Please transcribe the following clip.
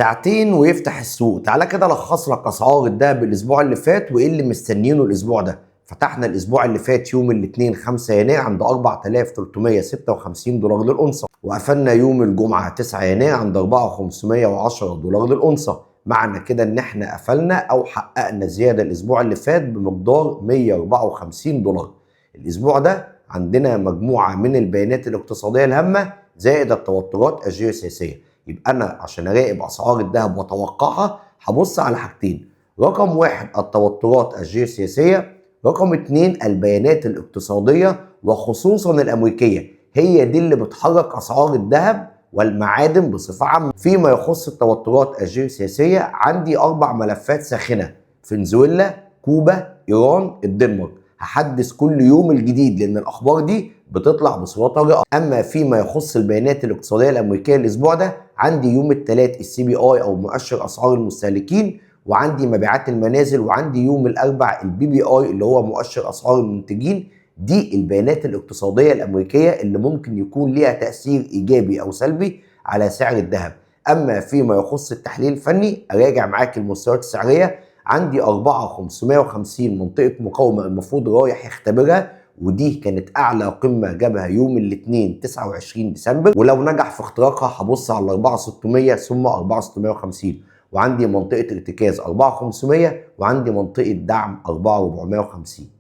ساعتين ويفتح السوق. تعالى كده الخص لك اسعار الدهب الاسبوع اللي فات وايه اللي مستنيينه الاسبوع ده. فتحنا الاسبوع اللي فات يوم الاثنين 5 يناير عند 4356 دولار للأونصة، وقفلنا يوم الجمعة 9 يناير عند 4510 دولار للأونصة. معنى كده ان احنا قفلنا او حققنا زيادة الاسبوع اللي فات بمقدار 154 دولار. الاسبوع ده عندنا مجموعة من البيانات الاقتصادية الهامة زائد التوترات الجيوسياسية. يبقى انا عشان اراقب اسعار الذهب واتوقعها هبص على حاجتين: رقم واحد التوترات الجيوسياسيه، رقم اتنين البيانات الاقتصاديه وخصوصا الامريكيه، هي دي اللي بتحرك اسعار الذهب والمعادن بصفه عامه. فيما يخص التوترات الجيوسياسيه عندي 4 ملفات ساخنه: فنزويلا، كوبا، ايران، الدنمارك. هحدث كل يوم الجديد لان الاخبار دي بتطلع بصوره طارئه. اما فيما يخص البيانات الاقتصاديه الامريكيه الاسبوع ده عندي يوم الثلاث السي بي اي او مؤشر اسعار المستهلكين، وعندي مبيعات المنازل، وعندي يوم الاربع البي بي اي اللي هو مؤشر اسعار المنتجين. دي البيانات الاقتصاديه الامريكيه اللي ممكن يكون ليها تاثير ايجابي او سلبي على سعر الذهب. اما فيما يخص التحليل الفني اراجع معاك المستويات السعريه. عندي 4550 منطقه مقاومه المفروض رايح يختبرها، ودي كانت اعلى قمه جابها يوم الاثنين 29 ديسمبر، ولو نجح في اختراقها هبص على 4600 ثم 4650. وعندي منطقه ارتكاز 4500 وعندي منطقه دعم 4450.